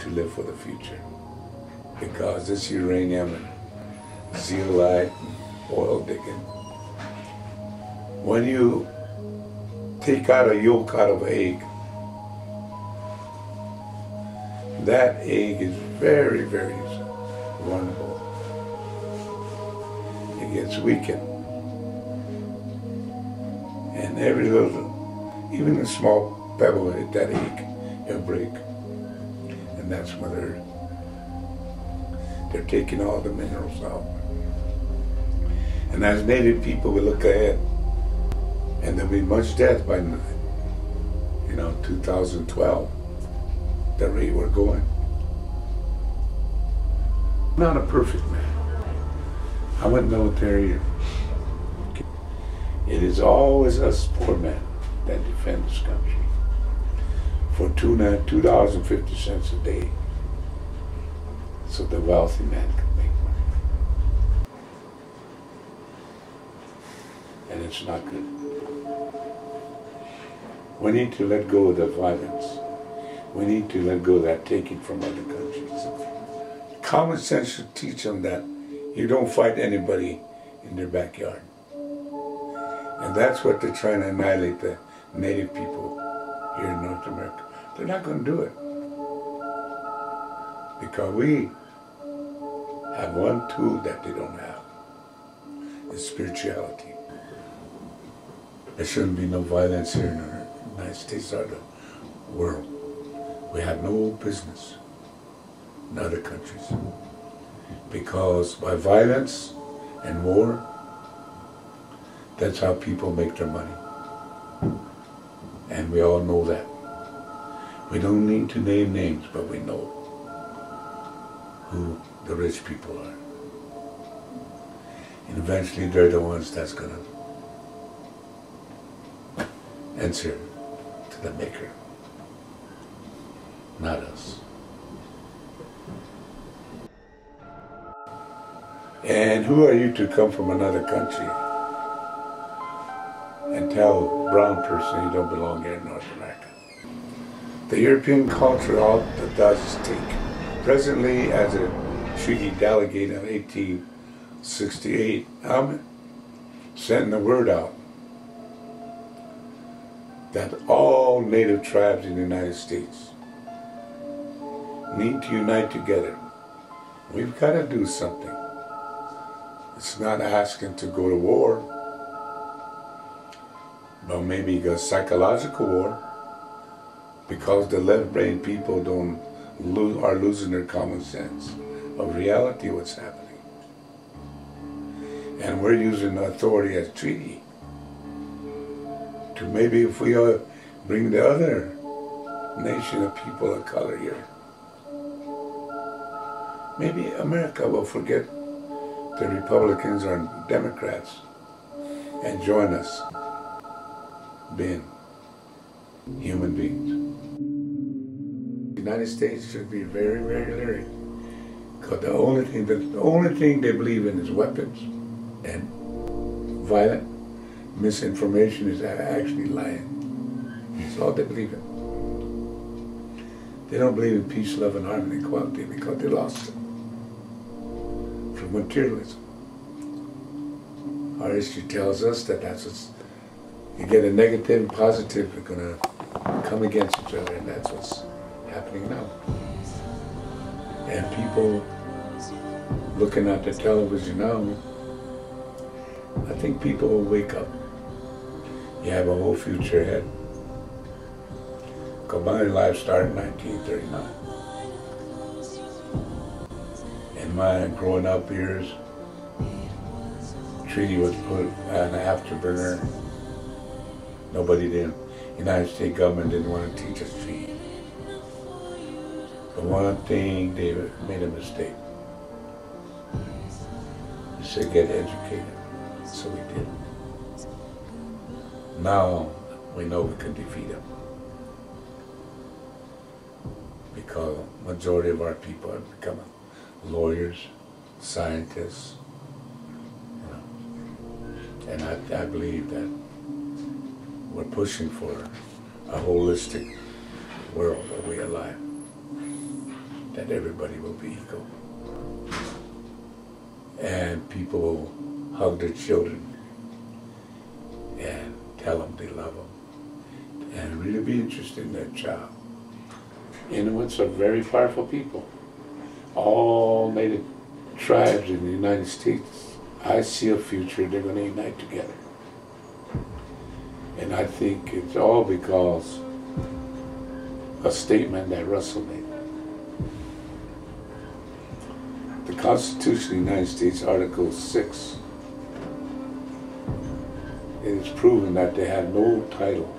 to live for the future. Because this uranium and zeolite, oil digging, when you take out a yolk out of an egg, that egg is very, very vulnerable. It gets weakened. And every little, even a small pebble will hit that egg, it'll break. And that's where they're taking all the minerals out. And as Native people, we look ahead, and there'll be much death by, 2012, the rate we're going. I'm not a perfect man. I went military. It is always us poor men that defend this country for $2.50 a day, so the wealthy man can make money. And it's not good. We need to let go of the violence. We need to let go of that taking from other countries. Common sense should teach them that you don't fight anybody in their backyard. And that's what they're trying to annihilate the Native people here in North America. They're not going to do it. Because we have one tool that they don't have. It's spirituality. There shouldn't be no violence here in the United States or the world. We have no business in other countries. Because by violence and war, that's how people make their money. And we all know that. We don't need to name names, but we know who the rich people are. And eventually they're the ones that's going to answer to the Maker, not us. And who are you to come from another country and tell a brown person you don't belong here in North America? The European culture, all it does is take. Presently, as a treaty delegate in 1868, I'm sending the word out that all native tribes in the United States need to unite together. We've got to do something. It's not asking to go to war, but maybe a psychological war, because the left-brain people are losing their common sense of reality, what's happening. And we're using the authority as treaty to maybe, if we bring the other nation of people of color here, maybe America will forget the Republicans or Democrats and join us being human beings. The United States should be very, very leery, because the only thing they believe in is weapons and violent misinformation is actually lying. That's all they believe in. They don't believe in peace, love, and harmony, and equality, because they lost it from materialism. Our history tells us that that's what's, you get a negative and positive, we're going to come against each other, and that's what's happening now. And people looking at the television now, I think people will wake up. You have a whole future ahead. Because my life started in 1939. In my growing up years, treaty was put on the afterburner. Nobody did. United States government didn't want to teach us treaty. But one thing, they made a mistake. They said get educated. So we did. Now we know we can defeat them, because majority of our people have become lawyers, scientists, and I believe that we're pushing for a holistic world, a way of life. that everybody will be equal. And people will hug their children and tell them they love them and really be interested in their child. Inuits are very powerful people. All native tribes in the United States, I see a future they're going to unite together. And I think it's all because a statement that Russell made. The Constitution of the United States, Article 6, it is proven that they have no title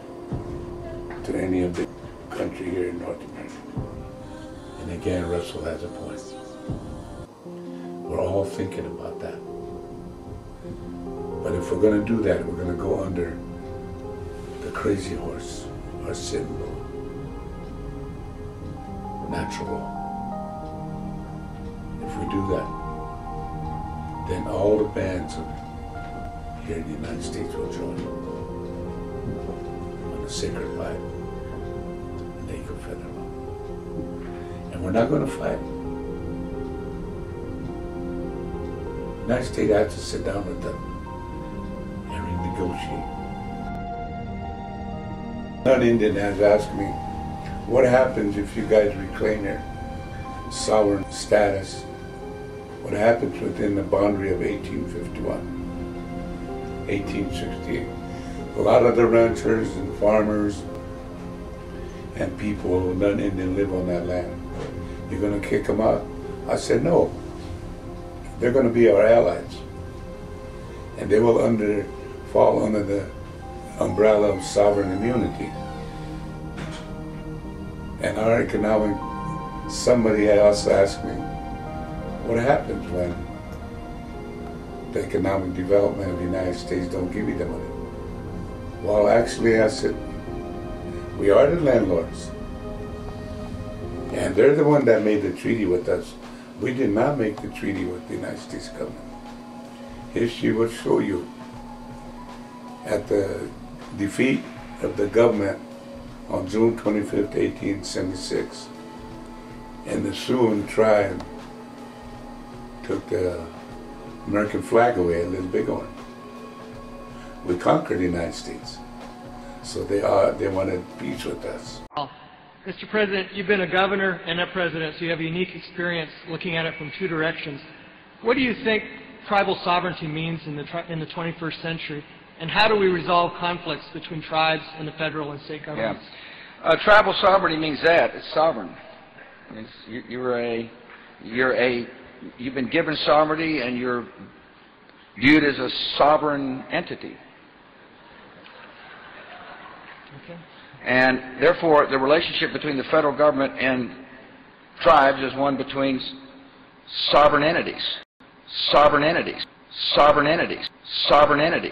to any of the country here in North America. And again, Russell has a point. We're all thinking about that. But if we're going to do that, we're going to go under the crazy horse, our sitting law, natural law. If we do that, then all the bands here in the United States will join on the sacred Bible, the naked feather law. And we're not going to fight. The United States has to sit down with them and renegotiate. An Indian has asked me, what happens if you guys reclaim your sovereign status? What happens within the boundary of 1851, 1868? A lot of the ranchers and farmers and people who non-Indian live on that land. You're going to kick them out? I said, no. They're going to be our allies. And they will fall under the umbrella of sovereign immunity. And our economic, somebody else asked me, what happens when the economic development of the United States don't give you the money? Well, actually, I said, we are the landlords. And they're the one that made the treaty with us. We did not make the treaty with the United States government. History will show you at the defeat of the government on June 25th, 1876, and the Sioux tribe took the American flag away, a little big one. We conquered the United States. So they wanted peace with us. Mr. President, you've been a governor and a president, so you have a unique experience looking at it from two directions. What do you think tribal sovereignty means in the 21st century, and how do we resolve conflicts between tribes and the federal and state governments? Yeah. Tribal sovereignty means that it's sovereign. You've been given sovereignty, and you're viewed as a sovereign entity. Okay. And therefore, the relationship between the federal government and tribes is one between sovereign entities, sovereign entities, sovereign entities, sovereign entities.